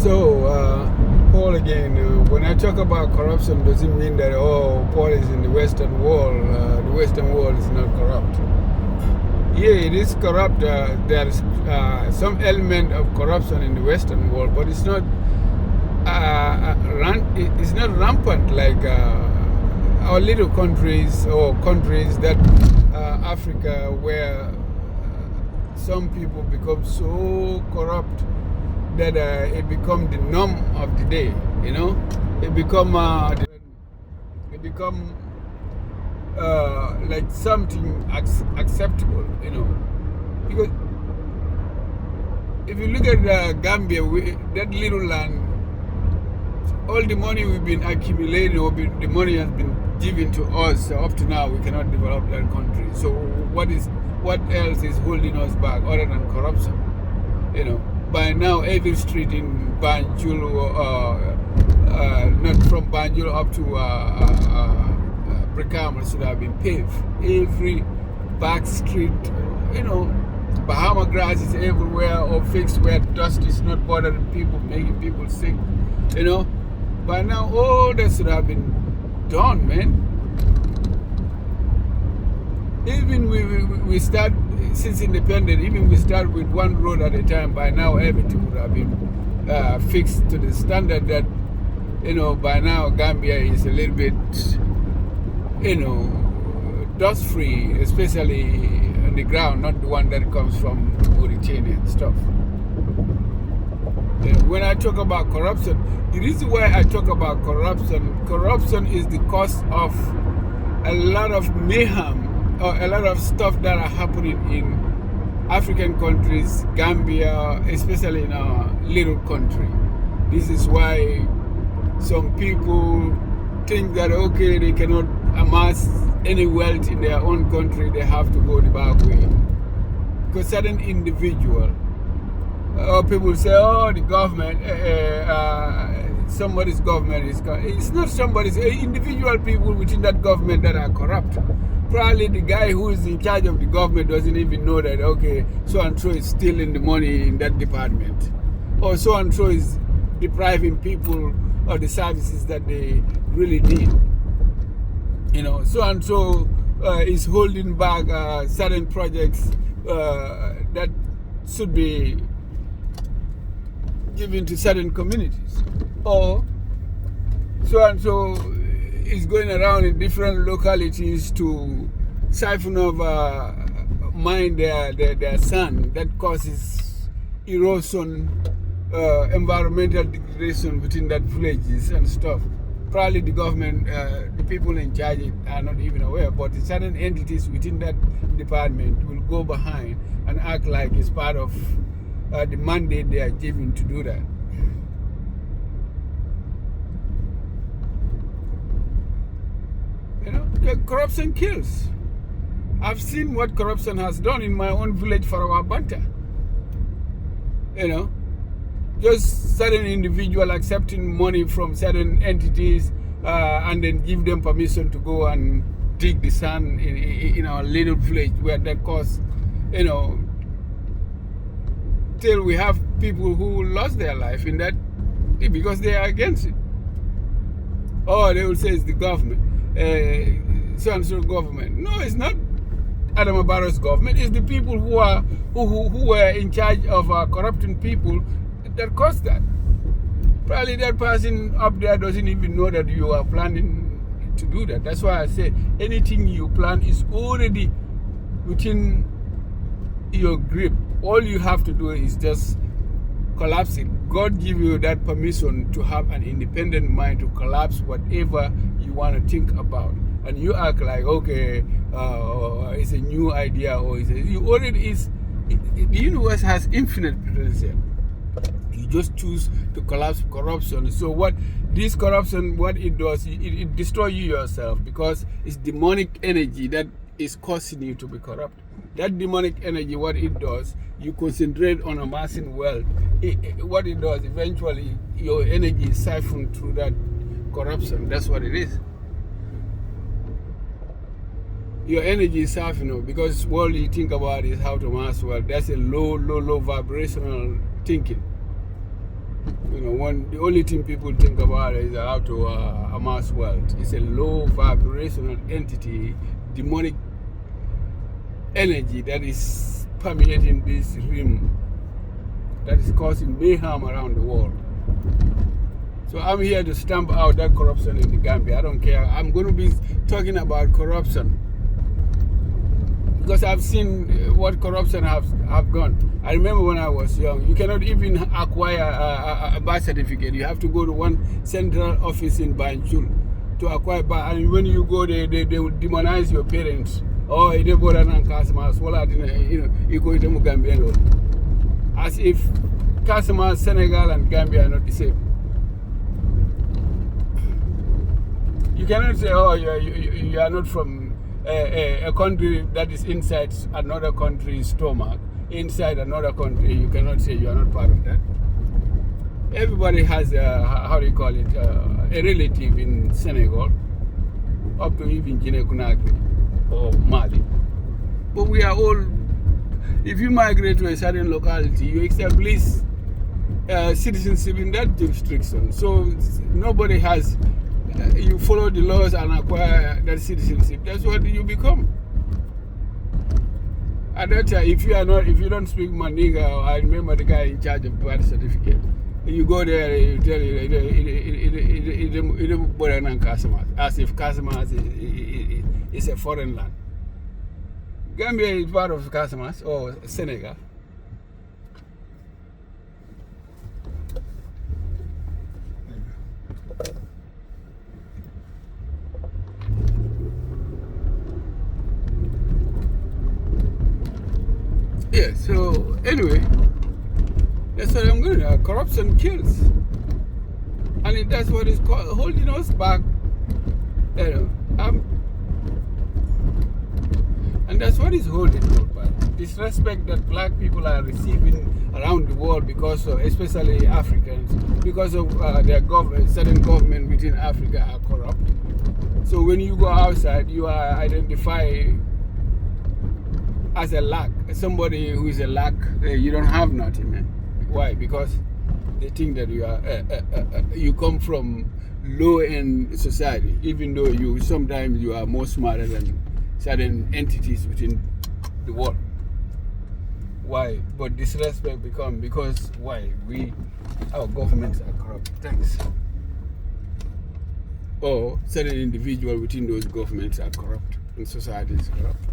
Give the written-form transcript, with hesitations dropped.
Paul again, when I talk about corruption, doesn't mean that, Paul is in the Western world, the Western world is not corrupt. Yeah, it is corrupt. There is some element of corruption in the Western world, but it's not it's not rampant like our little countries or countries that Africa, where some people become so corrupt that it become the norm of the day. It become like something acceptable. Because if you look at Gambia, that little land, all the money we've been accumulating, or the money has been given to us, up to now we cannot develop that country. So what else is holding us back other than corruption? By now every street in Banjul, not from Banjul up to Brikama, should have been paved. Every back street, Bahama grass is everywhere, or fixed where dust is not bothering people, making people sick. By now all that should have been done, man. Even we start, since independent, even we start with one road at a time, by now everything would have been fixed to the standard that, by now Gambia is a little bit, dust free, especially on the ground, not the one that comes from Mauritania and stuff. When I talk about corruption, the reason why I talk about corruption is the cause of a lot of mayhem, or a lot of stuff that are happening in African countries, Gambia, especially in our little country. This is why some people think that, okay, they cannot amass any wealth in their own country, they have to go the back way. Because certain individual, people say, the government, somebody's government is corrupt. It's not somebody's, individual people within that government that are corrupt. Probably the guy who is in charge of the government doesn't even know that, okay, so-and-so is stealing the money in that department. Or so-and-so is depriving people of the services that they really need. So-and-so is holding back certain projects that should be given to certain communities. Or so-and-so is going around in different localities to siphon off, mine their sand. That causes erosion, environmental degradation within that villages and stuff. Probably the government, the people in charge are not even aware, but certain entities within that department will go behind and act like it's part of the mandate they are given to do that. The corruption kills. I've seen what corruption has done in my own village, Farawa Banta. Just certain individual accepting money from certain entities and then give them permission to go and dig the sand in our little village, where that costs, till we have people who lost their life in that because they are against it. Or they will say it's the government. So-and-so government. No, it's not Adama Barrow's government. It's the people who were in charge of corrupting people that caused that. Probably that person up there doesn't even know that you are planning to do that. That's why I say anything you plan is already within your grip. All you have to do is just collapse it. God give you that permission to have an independent mind to collapse whatever you want to think about. And you act like, okay, it's a new idea, or you already is. The universe has infinite potential. You just choose to collapse corruption. So what this corruption, what it does, it destroys you yourself, because it's demonic energy that is causing you to be corrupt. That demonic energy, what it does, you concentrate on amassing wealth. What it does, eventually your energy is siphoned through that corruption. That's what it is. Your energy is siphoned, because all you think about is how to amass wealth. That's a low vibrational thinking. You know, the only thing people think about is how to amass wealth. It's a low vibrational entity, demonic energy that is permeating this realm, that is causing mayhem around the world. So I'm here to stamp out that corruption in the Gambia. I don't care. I'm going to be talking about corruption because I've seen what corruption have gone. I remember when I was young, you cannot even acquire a birth certificate. You have to go to one central office in Banjul to acquire birth. And when you go there, they will demonize your parents. Oh, they bought an Casamas, as if Casamas, Senegal, and Gambia are not the same. You cannot say, oh, you are not from a country that is inside another country's stomach, inside another country. You cannot say you are not part of that. Everybody has, how do you call it, a relative in Senegal, up to even Guinea-Conakry or Mali. But we are all, if you migrate to a certain locality, you establish citizenship in that jurisdiction. So nobody has, you follow the laws and acquire that citizenship. That's what you become. At that time, if you don't speak Mandinga, I remember the guy in charge of birth certificate. You go there, you tell you, as if Casamas is a foreign land. Gambia is part of Casamas or Senegal. Yeah, so anyway, that's what I'm going to do. Corruption kills. And that's what is holding us back. You know, and that's what is holding us back. Disrespect that black people are receiving around the world because of, especially Africans, because of their government, certain government within Africa are corrupt. So when you go outside, you are identified as a lack. Somebody who is a lack, you don't have nothing, man. Why? Because they think that you are you come from low-end society, even though sometimes you are more smarter than certain entities within the world. Why? But disrespect become because why? Our governments are corrupt. Thanks. Or certain individuals within those governments are corrupt and society is corrupt.